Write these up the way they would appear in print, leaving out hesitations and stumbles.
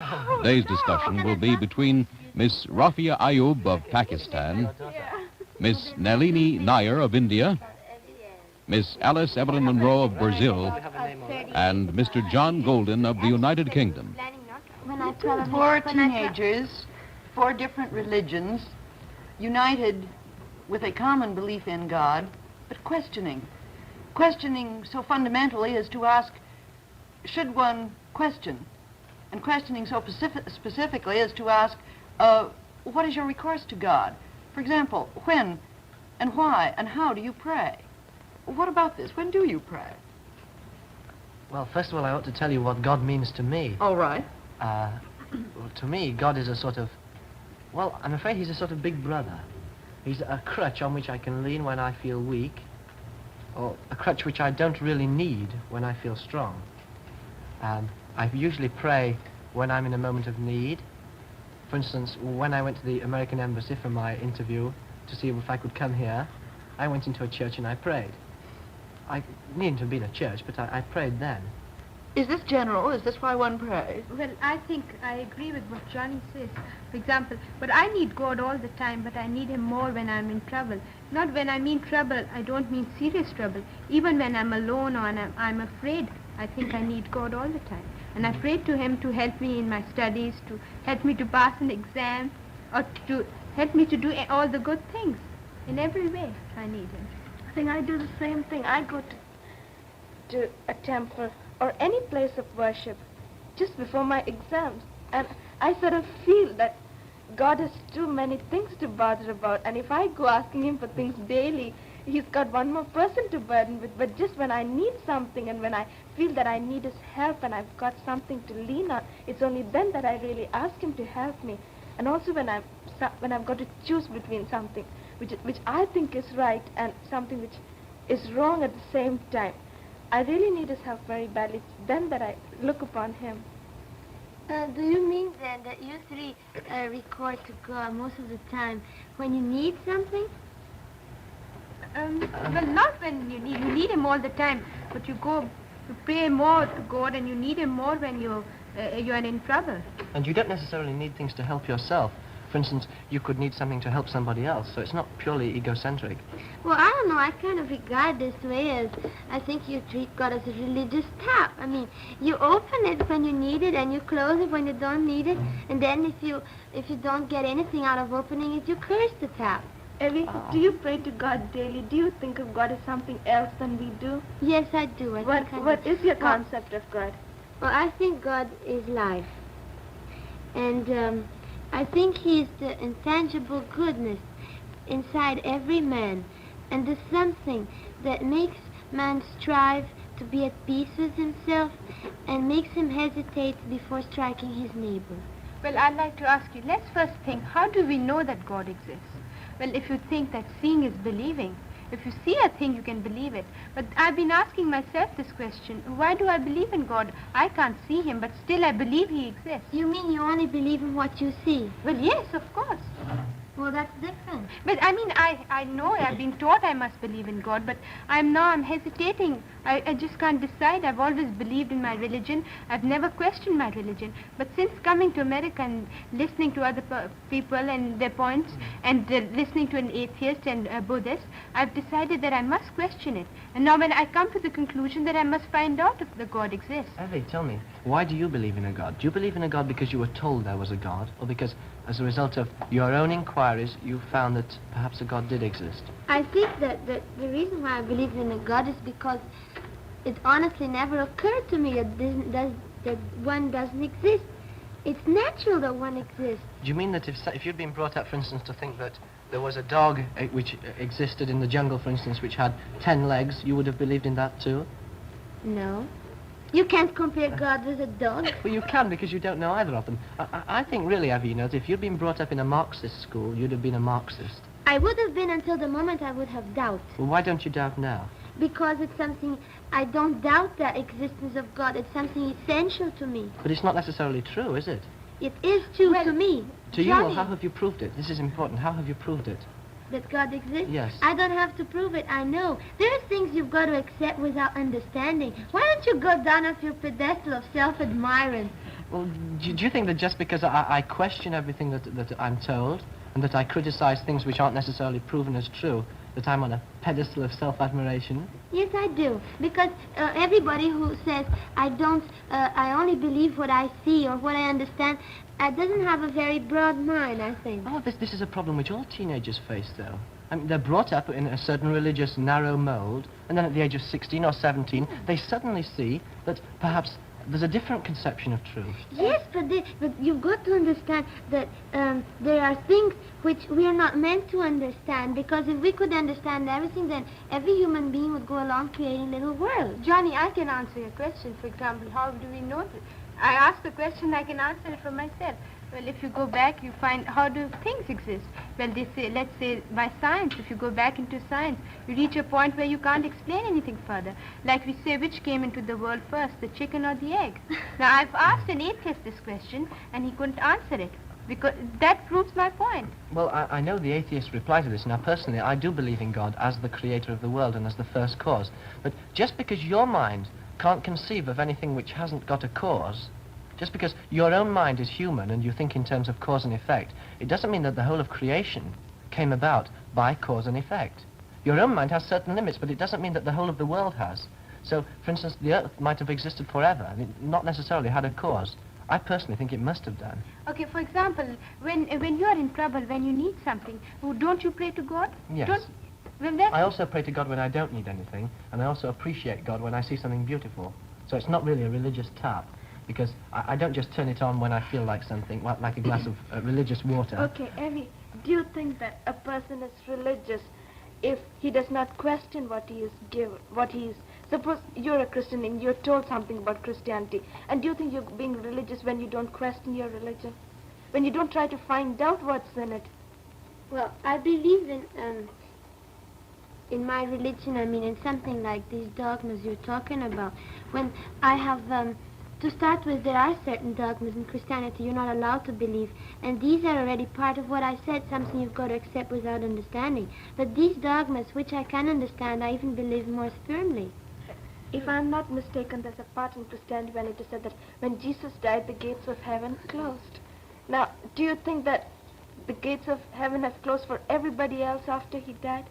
Today's discussion will be between Miss Rafia Ayub of Pakistan, Miss Nalini Nair of India, Miss Alice Evelyn Monroe of Brazil, and Mr. John Golden of the United Kingdom. Four teenagers, four different religions, united with a common belief in God, but questioning so fundamentally as to ask, should one question? And questioning so specifically as to ask, what is your recourse to God? For example, when and why and how do you pray? What about this? When do you pray? Well, first of all, I ought to tell you what God means to me. All right. Well, to me, God is a sort of, well, I'm afraid he's a sort of big brother. He's a crutch on which I can lean when I feel weak, or a crutch which I don't really need when I feel strong. I usually pray when I'm in a moment of need. For instance, when I went to the American Embassy for my interview to see if I could come here, I went into a church and I prayed. I needn't have been a church, but I prayed then. Is this general? Is this why one prays? Well, I think I agree with what Johnny says. For example, but I need God all the time, but I need him more when I'm in trouble. Not when I mean trouble, I don't mean serious trouble. Even when I'm alone or I'm afraid, I think I need God all the time. And I pray to him to help me in my studies, to help me to pass an exam, or to help me to do all the good things. In every way, I need him. I think I do the same thing. I go to a temple or any place of worship just before my exams. And I sort of feel that God has too many things to bother about. And if I go asking him for things daily, he's got one more person to burden with. But just when I need something and when I feel that I need his help and I've got something to lean on, it's only then that I really ask him to help me. And also when I've got to choose between something which I think is right and something which is wrong at the same time, I really need his help very badly. It's then that I look upon him. Do you mean then that you three record to God most of the time when you need something? Well, not when you need him all the time, but you pray more to God and you need him more when you are in trouble. And you don't necessarily need things to help yourself. For instance, you could need something to help somebody else, so it's not purely egocentric. Well, I don't know. I kind of regard this way as, I think you treat God as a religious tap. I mean, you open it when you need it and you close it when you don't need it. And then if you don't get anything out of opening it, you curse the tap. Evie, do you pray to God daily? Do you think of God as something else than we do? Yes, I do. What is your concept of God? Well, I think God is life. And I think he's the intangible goodness inside every man. And there's something that makes man strive to be at peace with himself and makes him hesitate before striking his neighbor. Well, I'd like to ask you, let's first think, how do we know that God exists? Well, if you think that seeing is believing, if you see a thing, you can believe it. But I've been asking myself this question, why do I believe in God? I can't see him, but still I believe he exists. You mean you only believe in what you see? Well, yes, of course. Well, that's different. But I mean, I know I've been taught I must believe in God, but I'm hesitating. I just can't decide. I've always believed in my religion. I've never questioned my religion. But since coming to America and listening to other people and their points, and listening to an atheist and a Buddhist, I've decided that I must question it. And now when I come to the conclusion that I must find out if the God exists. Evie, tell me, why do you believe in a God? Do you believe in a God because you were told there was a God, or because as a result of your own inquiries, you found that perhaps a God did exist? I think that the reason why I believe in a God is because it honestly never occurred to me that one doesn't exist. It's natural that one exists. Do you mean that if you'd been brought up, for instance, to think that there was a dog which existed in the jungle, for instance, which had 10 legs, you would have believed in that too? No. You can't compare God with a dog. Well, you can, because you don't know either of them. I think really, Evie, if you'd been brought up in a Marxist school, you'd have been a Marxist. I would have been until the moment I would have doubt. Well, why don't you doubt now? Because it's something, I don't doubt the existence of God. It's something essential to me. But it's not necessarily true, is it? It is true to me. To you, well, how have you proved it? This is important. How have you proved it? that God exists? Yes. I don't have to prove it, I know. There are things you've got to accept without understanding. Why don't you go down off your pedestal of self-admirance? Well, do you think that just because I question everything that I'm told, and that I criticize things which aren't necessarily proven as true, that I'm on a pedestal of self-admiration? Yes, I do. Because everybody who says, I only believe what I see or what I understand, doesn't have a very broad mind, I think. Oh, this is a problem which all teenagers face, though. I mean, they're brought up in a certain religious narrow mold, and then at the age of 16 or 17, they suddenly see that perhaps there's a different conception of truth. Yes, but you've got to understand that there are things which we are not meant to understand, because if we could understand everything, then every human being would go along creating little worlds. Johnny, I can answer your question. For example, how do we know this? I ask the question, I can answer it for myself. Well, if you go back, you find how do things exist? Well, they say, let's say by science, if you go back into science, you reach a point where you can't explain anything further. Like we say, which came into the world first, the chicken or the egg? Now, I've asked an atheist this question, and he couldn't answer it, because that proves my point. Well, I know the atheist reply to this. Now, personally, I do believe in God as the creator of the world and as the first cause. But just because your mind can't conceive of anything which hasn't got a cause, just because your own mind is human and you think in terms of cause and effect, it doesn't mean that the whole of creation came about by cause and effect. Your own mind has certain limits, but it doesn't mean that the whole of the world has. So, for instance, the Earth might have existed forever, and it not necessarily had a cause. I personally think it must have done. Okay, for example, when you're in trouble, when you need something, don't you pray to God? Yes. Well, that's... I also pray to God when I don't need anything, and I also appreciate God when I see something beautiful. So it's not really a religious tap, because I don't just turn it on when I feel like something, like a glass of religious water. Okay, Evie, do you think that a person is religious if he does not question what he is given, suppose you're a Christian and you're told something about Christianity, and do you think you're being religious when you don't question your religion? When you don't try to find out what's in it? Well, I believe in my religion, I mean, in something like these dogmas you're talking about. When I have, to start with, there are certain dogmas in Christianity you're not allowed to believe, and these are already part of what I said, something you've got to accept without understanding. But these dogmas, which I can understand, I even believe more firmly. If I'm not mistaken, there's a part in Christianity when it is said that when Jesus died, the gates of heaven closed. Now, do you think that the gates of heaven have closed for everybody else after he died?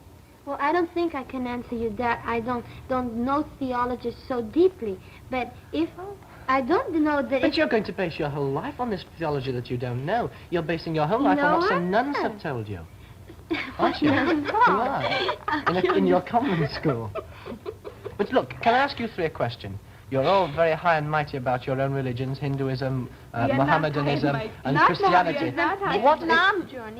Well, I don't think I can answer you that. I don't know theology so deeply. But if I don't know that... But you're going to base your whole life on this theology that you don't know. You're basing your whole life on what some nuns have told you. Aren't you? No. You are. In your convent school. But look, can I ask you three a question? You're all very high and mighty about your own religions, Hinduism, Mohammedanism, and Christianity.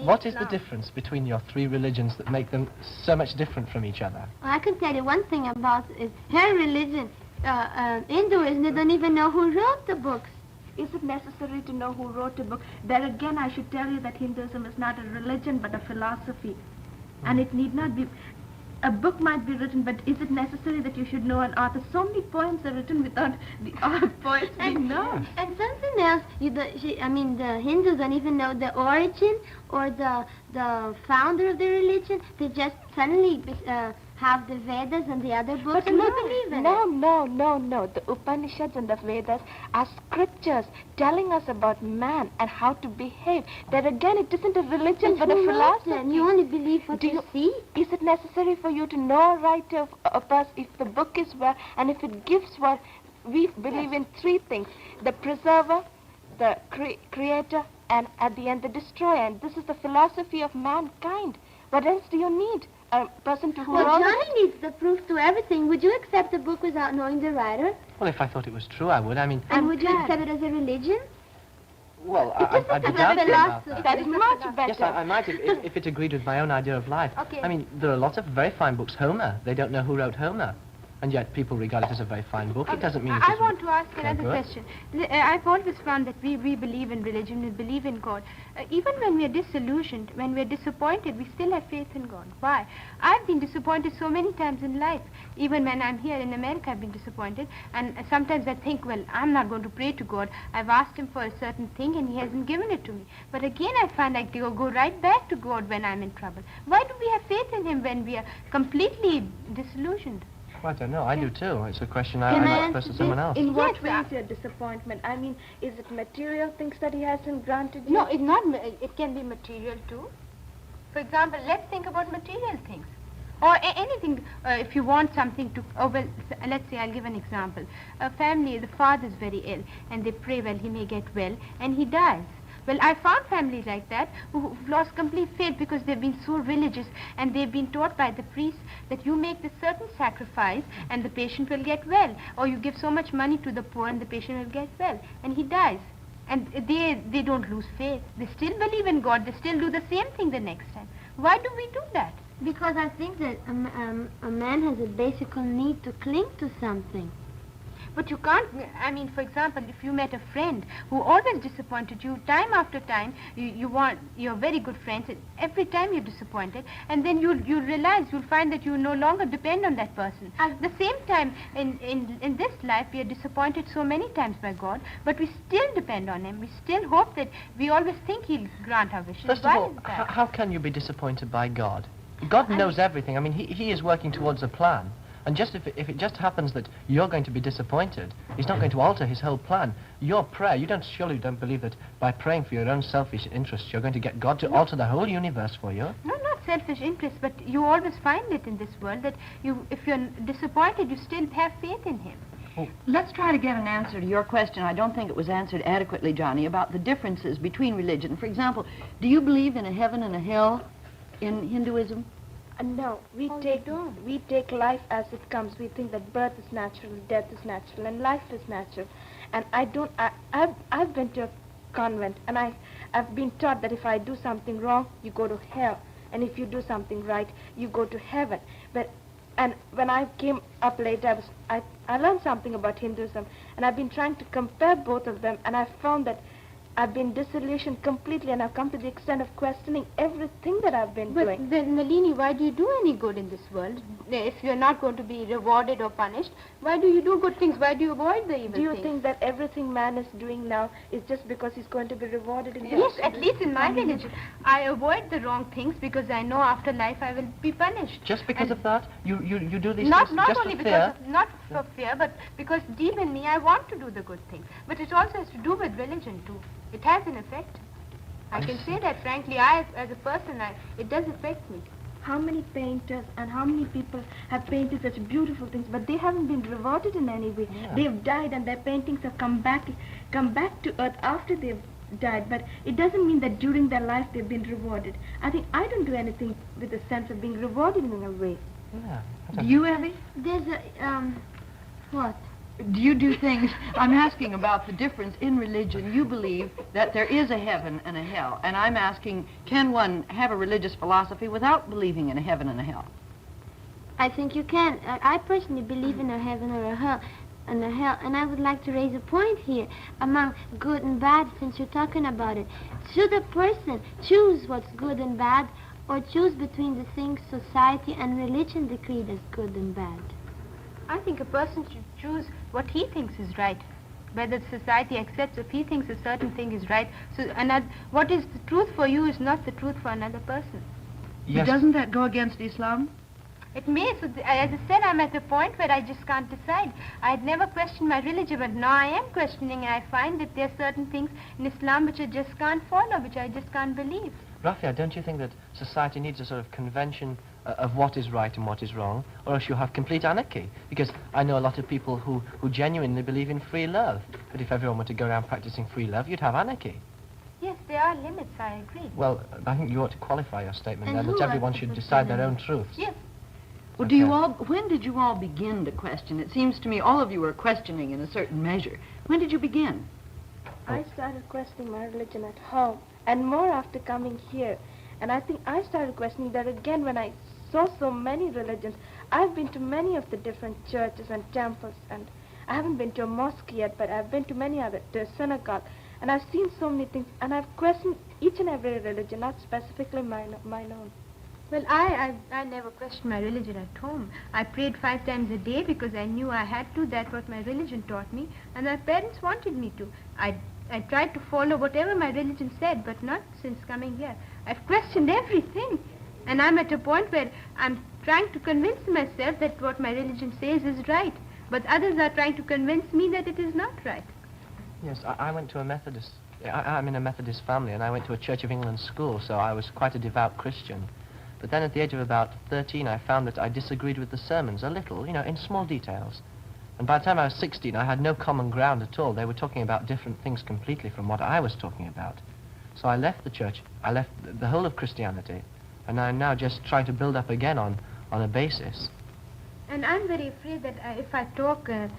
What is the difference between your three religions that make them so much different from each other? Well, I can tell you one thing about it. Her religion, Hinduism, they don't even know who wrote the books. Is it necessary to know who wrote a book? There again, I should tell you that Hinduism is not a religion but a philosophy. And it need not be... A book might be written, but is it necessary that you should know an author? So many poems are written without the poets being known. And something else, the Hindus don't even know the origin or the founder of the religion. They just suddenly have the Vedas and the other books, and they believe in it. No. The Upanishads and the Vedas are scriptures telling us about man and how to behave. There again, it isn't a religion but a philosophy. Then? You only believe what you see? Is it necessary for you to know a writer of us if the book is well and if it gives what we believe in? Three things: the preserver, the creator, and at the end the destroyer. And this is the philosophy of mankind. What else do you need? A person to who Well, Johnny needs the proof to everything. Would you accept a book without knowing the writer? Well, if I thought it was true, I would. I mean... And would you accept it as a religion? Well, I'd be It's a doubtful about philosophy. that. That is much better. Yes, I might if it agreed with my own idea of life. Okay. I mean, there are lots of very fine books. Homer, they don't know who wrote Homer. and yet people regard it as a very fine book. It doesn't mean it I is want to ask another good. question. I've always found that we believe in religion, we believe in God. Even when we are disillusioned, when we are disappointed, we still have faith in God. Why? I've been disappointed so many times in life. Even when I'm here in America, I've been disappointed. And sometimes I think, well, I'm not going to pray to God. I've asked him for a certain thing and he hasn't given it to me. But again, I find I go right back to God when I'm in trouble. Why do we have faith in him when we are completely disillusioned? Well, I don't know. I do too. It's a question Can I I pose to answer someone this? else. In what Yes, way is your disappointment? I mean, is it material things that he hasn't granted you? No, it's not. It can be material too. For example, let's think about material things. Or anything, if you want something to, let's say, I'll give an example. A family, the father's very ill, and they pray, well, he may get well, and he dies. Well, I found families like that who've lost complete faith because they've been so religious and they've been taught by the priest that you make this certain sacrifice and the patient will get well. Or you give so much money to the poor and the patient will get well. And he dies. And they don't lose faith. They still believe in God. They still do the same thing the next time. Why do we do that? Because I think that a man has a basic need to cling to something. But you can't, I mean, for example, if you met a friend who always disappointed you time after time, you're very good friends, and every time you're disappointed, and then you'll find that you no longer depend on that person. At the same time, in this life, we are disappointed so many times by God, but we still depend on him. We still hope that we always think he'll grant our wishes. First of Why all, is that? how can you be disappointed by God? God knows everything. I mean, he is working towards a plan. And just if it just happens that you're going to be disappointed, he's not going to alter his whole plan. Your prayer, you surely don't believe that by praying for your own selfish interests, you're going to get God to alter the whole universe for you? No, not selfish interest, but you always find it in this world that if you're disappointed, you still have faith in him. Let's try to get an answer to your question. I don't think it was answered adequately, Johnny, about the differences between religion. For example, do you believe in a heaven and a hell in Hinduism? No, we take life as it comes. We think that birth is natural, death is natural, and life is natural. And I've been to a convent, and I've been taught that if I do something wrong, you go to hell, and if you do something right, you go to heaven. And when I came up later, I learned something about Hinduism, and I've been trying to compare both of them, and I found that I've been disillusioned completely, and I've come to the extent of questioning everything that I've been doing. But then, Nalini, why do you do any good in this world? If you're not going to be rewarded or punished, why do you do good things? Why do you avoid the evil things? Do you think that everything man is doing now is just because he's going to be rewarded in the Yes, at least in my religion. I avoid the wrong things because I know after life I will be punished. Just because of that? You do these Not things just only for because fear? not for fear, but because deep in me I want to do the good things. But it also has to do with religion too. It has an effect. I can say that frankly. As a person, it does affect me. How many painters and how many people have painted such beautiful things, but they haven't been rewarded in any way. Yeah. They've died and their paintings have come back to earth after they've died, but it doesn't mean that during their life they've been rewarded. I think I don't do anything with a sense of being rewarded in a way. Yeah. Do you, Evie? There's what? Do you do things? I'm asking about the difference in religion. You believe that there is a heaven and a hell, and I'm asking, can one have a religious philosophy without believing in a heaven and a hell? I think you can. I personally believe in a heaven or a hell, and I would like to raise a point here among good and bad, since you're talking about it. Should a person choose what's good and bad, or choose between the things society and religion decreed as good and bad? I think a person should choose what he thinks is right. Whether society accepts, if he thinks a certain thing is right, so what is the truth for you is not the truth for another person. Yes. Doesn't that go against Islam? It may. So as I said, I'm at a point where I just can't decide. I had never questioned my religion, but now I am questioning, and I find that there are certain things in Islam which I just can't follow, which I just can't believe. Rafia, don't you think that society needs a sort of convention of what is right and what is wrong, or else you have complete anarchy? Because I know a lot of people who genuinely believe in free love, but if everyone were to go around practicing free love, you'd have anarchy. Yes, there are limits, I agree. Well, I think you ought to qualify your statement And then, who that are everyone the should people decide their then? own truths. Yes. Well, when did you all begin to question? It seems to me all of you were questioning in a certain measure. When did you begin? I started questioning my religion at home, and more after coming here. And I think I started questioning that again when I so many religions. I've been to many of the different churches and temples, and I haven't been to a mosque yet, but I've been to many other, to a synagogue, and I've seen so many things, and I've questioned each and every religion, not specifically mine own. Well, I never questioned my religion at home. I prayed 5 times a day because I knew I had to. That's what my religion taught me, and my parents wanted me to. I tried to follow whatever my religion said, but not since coming here. I've questioned everything, and I'm at a point where I'm trying to convince myself that what my religion says is right, but others are trying to convince me that it is not right. Yes, I went to a Methodist. I'm in a Methodist family, and I went to a Church of England school, so I was quite a devout Christian. But then at the age of about 13, I found that I disagreed with the sermons a little, in small details. And by the time I was 16, I had no common ground at all. They were talking about different things completely from what I was talking about. So I left the church, I left the whole of Christianity, and I'm now just trying to build up again on a basis. And I'm very afraid that if I talk a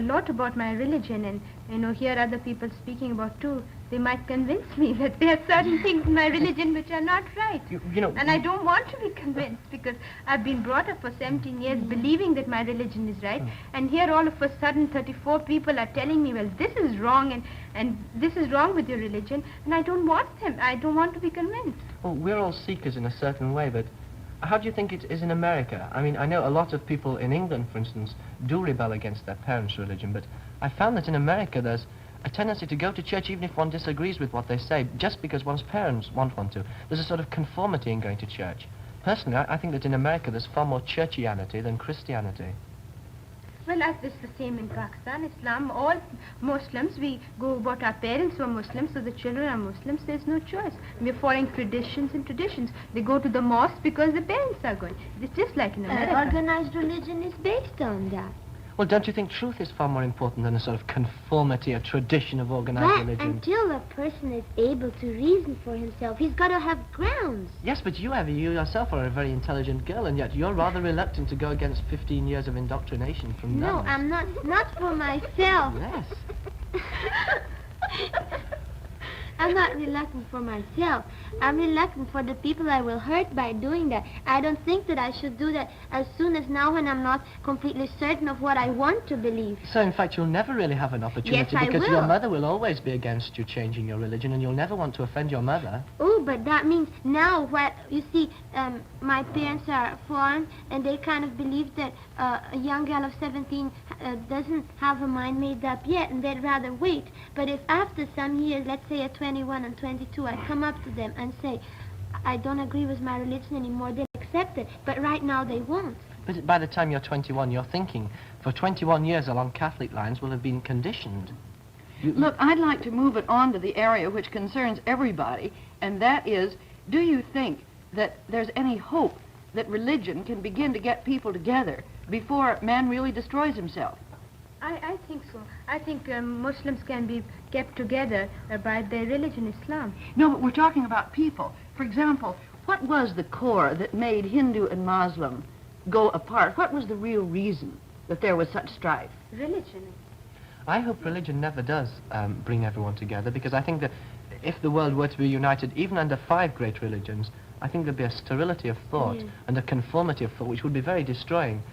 lot about my religion and hear other people speaking about too, they might convince me that there are certain things in my religion which are not right. And I don't want to be convinced because I've been brought up for 17 years believing that my religion is right. And here all of a sudden 34 people are telling me, well, this is wrong and this is wrong with your religion. And I don't want them. I don't want to be convinced. Well, we're all seekers in a certain way, but how do you think it is in America? I mean, I know a lot of people in England, for instance, do rebel against their parents' religion, but I found that in America there's a tendency to go to church even if one disagrees with what they say, just because one's parents want one to. There's a sort of conformity in going to church. Personally, I think that in America there's far more churchianity than Christianity. Well, it's the same in Pakistan, Islam. All Muslims, we go about our parents who are Muslims, so the children are Muslims. There's no choice. We're following traditions and traditions. They go to the mosque because the parents are going. It's just like in America. Organized religion is based on that. Well, don't you think truth is far more important than a sort of conformity, a tradition of organized religion? Until a person is able to reason for himself, he's got to have grounds. Yes, but you yourself are a very intelligent girl, and yet you're rather reluctant to go against 15 years of indoctrination from nuns. No, I'm not for myself. Yes. I'm not reluctant for myself. I'm reluctant for the people I will hurt by doing that. I don't think that I should do that as soon as now when I'm not completely certain of what I want to believe. So, in fact, you'll never really have an opportunity because your mother will always be against you changing your religion, and you'll never want to offend your mother. Oh, but that means now what, you see, my parents are foreign, and they kind of believe that a young girl of 17 doesn't have her mind made up yet, and they'd rather wait. But if after some years, let's say at 21 and 22, I come up to them and say, I don't agree with my religion anymore, they'll accept it, but right now they won't. But by the time you're 21, your thinking for 21 years along Catholic lines will have been conditioned. Look, I'd like to move it on to the area which concerns everybody, and that is, do you think that there's any hope that religion can begin to get people together before man really destroys himself? I think so. I think Muslims can be kept together by their religion, Islam. No, but we're talking about people. For example, what was the core that made Hindu and Muslim go apart? What was the real reason that there was such strife? Religion. I hope religion never does bring everyone together, because I think that if the world were to be united, even under 5 great religions, I think there'd be a sterility of thought and a conformity of thought which would be very destroying.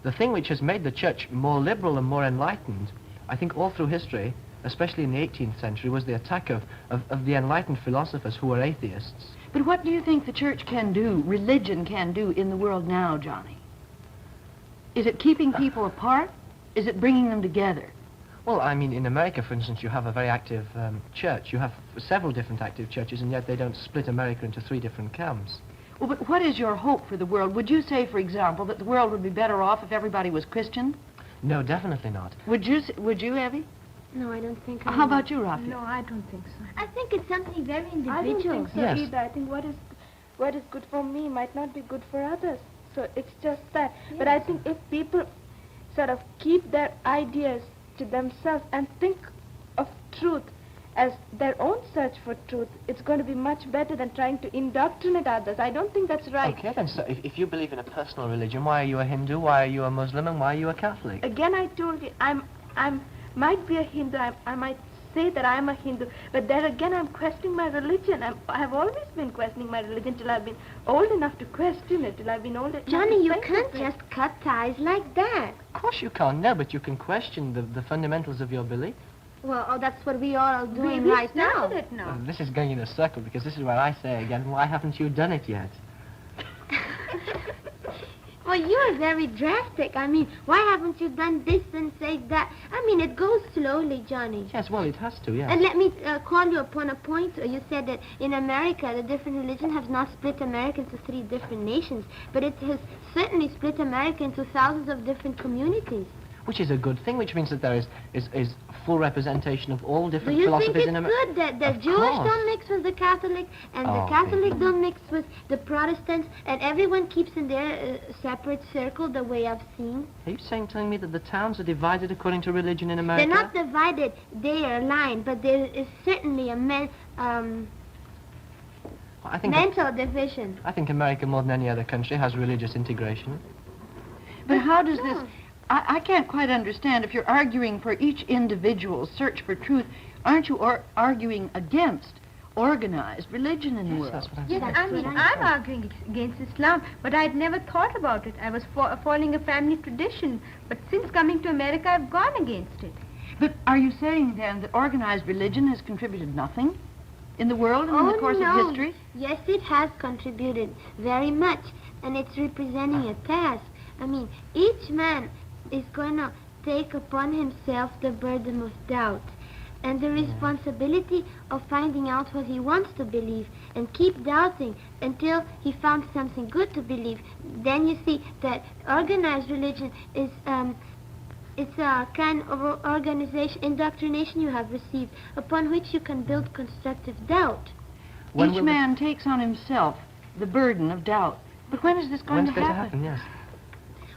The thing which has made the church more liberal and more enlightened, I think all through history, especially in the 18th century, was the attack of the enlightened philosophers who were atheists. But what do you think the church can do, religion can do in the world now, Johnny? Is it keeping people apart? Is it bringing them together? Well, I mean, in America, for instance, you have a very active church. You have several different active churches, and yet they don't split America into 3 different camps. Well, but what is your hope for the world? Would you say, for example, that the world would be better off if everybody was Christian? No, definitely not. Would you, Evie? No, I don't think I How about you, Rafi? No, I don't think so. I think it's something very individual. I don't think so Yes. either. I think what is good for me might not be good for others. So it's just that. But I think if people sort of keep their ideas to themselves and think of truth as their own search for truth, it's going to be much better than trying to indoctrinate others. I don't think that's right. Okay, then, so if you believe in a personal religion, why are you a Hindu, why are you a Muslim, and why are you a Catholic? Again, I told you, I'm might be a Hindu, I might say that I'm a Hindu, but there again I'm questioning my religion. I've always been questioning my religion till I've been old enough to question it, till I've been old enough to Johnny, you think can't of it. just cut ties like that. Of course you can't, no, but you can question the fundamentals of your belief. Well, that's what we are all doing We right now. started it now. This is going in a circle, because this is where I say again, why haven't you done it yet? Well, you're very drastic. I mean, why haven't you done this and said that? I mean, it goes slowly, Johnny. Yes, well, it has to, yes. And let me call you upon a point. You said that in America, the different religion have not split America into 3 different nations, but it has certainly split America into thousands of different communities. Which is a good thing, which means that there is full representation of all Do different you think philosophies it's in America. good that the Of Jewish course. don't mix with the Catholic and the Oh, Catholic baby. don't mix with the Protestants and everyone keeps in their separate circle the way I've seen? Are you telling me that the towns are divided according to religion in America? They're not divided, they are aligned, but there is certainly a I think mental division. I think America, more than any other country, has religious integration. But how does this... I can't quite understand. If you're arguing for each individual's search for truth, aren't you arguing against organized religion in the Yes, world? that's what I'm Yes, saying. I mean, I'm arguing against Islam, but I'd never thought about it. I was following a family tradition, but since coming to America, I've gone against it. But are you saying then that organized religion has contributed nothing in the world and in the course no. of history? Yes, it has contributed very much, and it's representing a task. I mean, each man is going to take upon himself the burden of doubt and the responsibility of finding out what he wants to believe and keep doubting until he found something good to believe. Then you see that organized religion is it's a kind of organization, indoctrination you have received upon which you can build constructive doubt. When Each will man takes on himself the burden of doubt. But when is this going When's to going to happen? happen? Yes.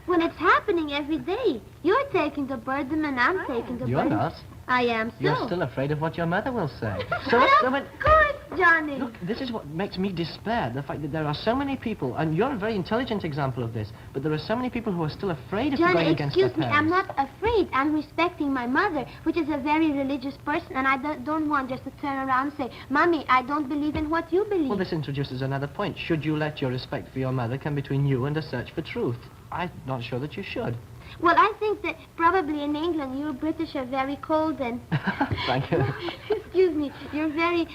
When it's happening every day, you're taking the burden and I'm taking the You're burden. not. I am so. You're still afraid of what your mother will say. Well, so of when, course, Johnny. look, this is what makes me despair, the fact that there are so many people, and you're a very intelligent example of this, but there are so many people who are still afraid of going Johnny, against their excuse me, parents. I'm not afraid. I'm respecting my mother, which is a very religious person, and I don't want just to turn around and say, Mommy, I don't believe in what you believe. Well, this introduces another point. Should you let your respect for your mother come between you and a search for truth? I'm not sure that you should. Well, I think that probably in England, you British are very cold and... Thank you. Excuse me, you're very,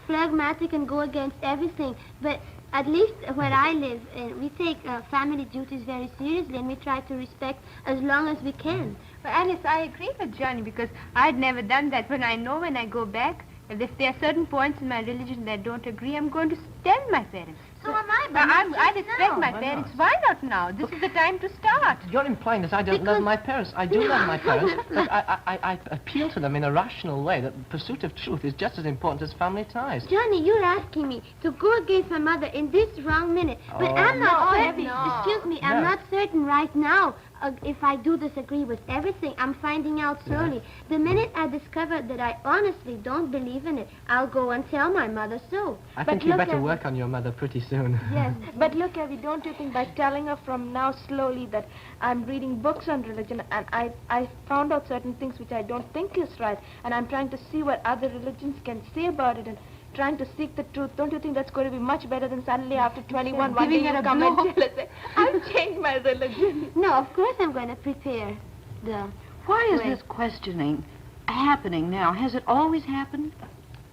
phlegmatic and go against everything. But at least where I live, we take family duties very seriously and we try to respect as long as we can. But Alice, I agree with Johnny because I'd never done that. When I go back, if there are certain points in my religion that don't agree, I'm going to tell my parents. So am I, but I not respect now. my Why parents. not? Why not now? This is the time to start. You're implying that I don't love my parents. I do love my parents, but I appeal to them in a rational way that pursuit of truth is just as important as family ties. Johnny, you're asking me to go against my mother in this wrong minute. But Oh, I'm not no, certain. no. Excuse me, I'm No. not certain right now if I do disagree with everything. I'm finding out slowly. The minute I discover that I honestly don't believe in it, I'll go and tell my mother so. I But think you look better at- work on your mother pretty soon. Yes, but look, Evie, don't you think by telling her from now slowly that I'm reading books on religion and I found out certain things which I don't think is right, and I'm trying to see what other religions can say about it and trying to seek the truth, don't you think that's going to be much better than suddenly after 21 one day Giving her you a come and blow. tell us, I've changed my religion. No, of course I'm going to prepare the... Why is Wait. this questioning happening now? Has it always happened?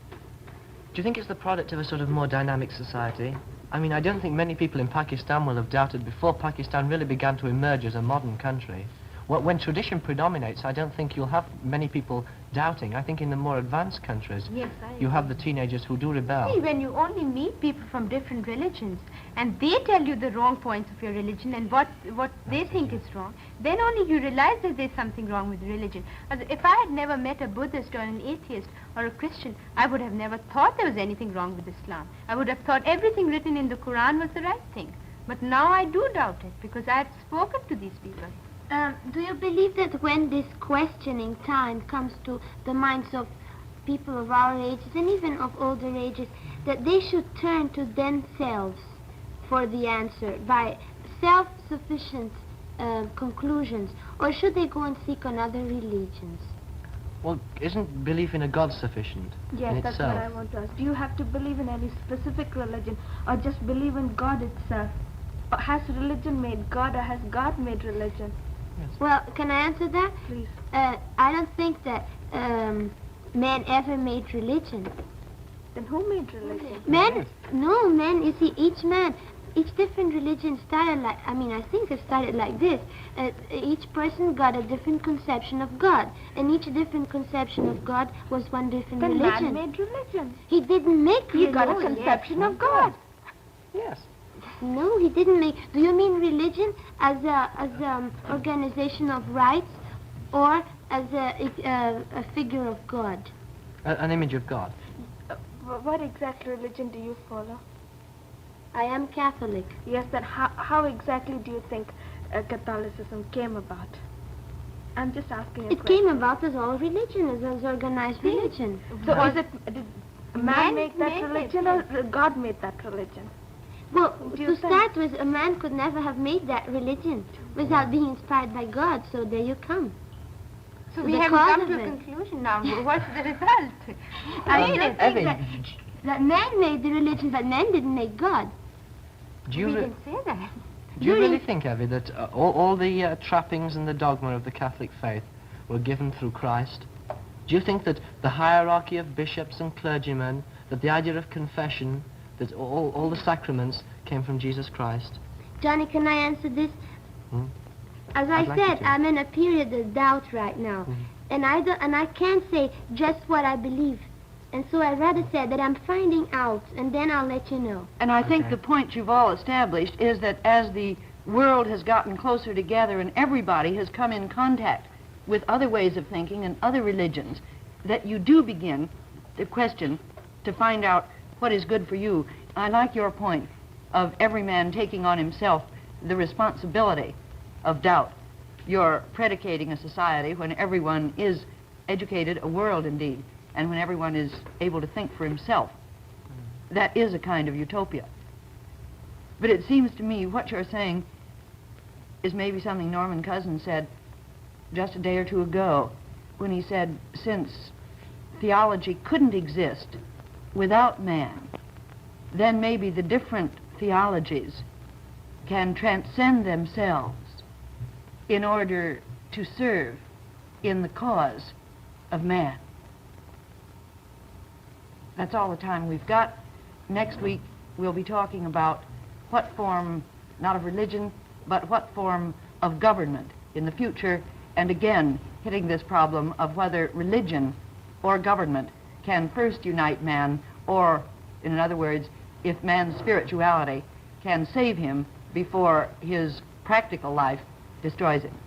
Do you think it's the product of a sort of more dynamic society? I mean, I don't think many people in Pakistan will have doubted before Pakistan really began to emerge as a modern country. When tradition predominates, I don't think you'll have many people doubting. I think in the more advanced countries, Yes, I you have the teenagers who do See, rebel. when you only meet people from different religions and they tell you the wrong points of your religion and what they think is wrong, then only you realize that there's something wrong with the religion. As if I had never met a Buddhist or an atheist or a Christian, I would have never thought there was anything wrong with Islam. I would have thought everything written in the Quran was the right thing. But now I do doubt it because I have spoken to these people. Do you believe that when this questioning time comes to the minds of people of our ages and even of older ages, that they should turn to themselves for the answer by self-sufficient conclusions, or should they go and seek on other religions? Well, isn't belief in a God sufficient Yes, in that's itself? what I want to ask. Do you have to believe in any specific religion or just believe in God itself? Or has religion made God or has God made religion? Well, can I answer that? Please. I don't think that man ever made religion. Then who made religion? Man, no, man, you see, each different religion started like, I think it started like this. Each person got a different conception of God, and each different conception of God was one different Then religion. man made religion. He didn't make He religion. got a conception of God. Yes. No, he didn't make. Do you mean religion as a organization of rights, or as a figure of God? An image of God. What exact religion do you follow? I am Catholic. Yes, then how exactly do you think Catholicism came about? I'm just asking a It question. came about as all religion, as organized religion. So did man Man make that made it, religion or God made that religion? Well, Do you to think- start with, a man could never have made that religion without being inspired by God, so there you come. So The we have cause come of to a it. conclusion now. What's the result? I don't think Evie, that man made the religion, but man didn't make God. do you, We re- can say that. do you really think, Evie, that all the trappings and the dogma of the Catholic faith were given through Christ? Do you think that the hierarchy of bishops and clergymen, that the idea of confession, that all the sacraments came from Jesus Christ? Johnny, can I answer this? Hmm? As I I'd like you said, to. I'm in a period of doubt right now, and I can't say just what I believe, and so I'd rather say that I'm finding out, and then I'll let you know. And I think Okay. the point you've all established is that as the world has gotten closer together and everybody has come in contact with other ways of thinking and other religions, that you do begin to question, to find out what is good for you. I like your point of every man taking on himself the responsibility of doubt. You're predicating a society when everyone is educated, a world indeed, and when everyone is able to think for himself. That is a kind of utopia. But it seems to me what you're saying is maybe something Norman Cousins said just a day or two ago, when he said, since theology couldn't exist without man, then maybe the different theologies can transcend themselves in order to serve in the cause of man. That's all the time we've got. Next week we'll be talking about what form, not of religion, but what form of government in the future, and again hitting this problem of whether religion or government can first unite man, or in other words, if man's spirituality can save him before his practical life destroys him.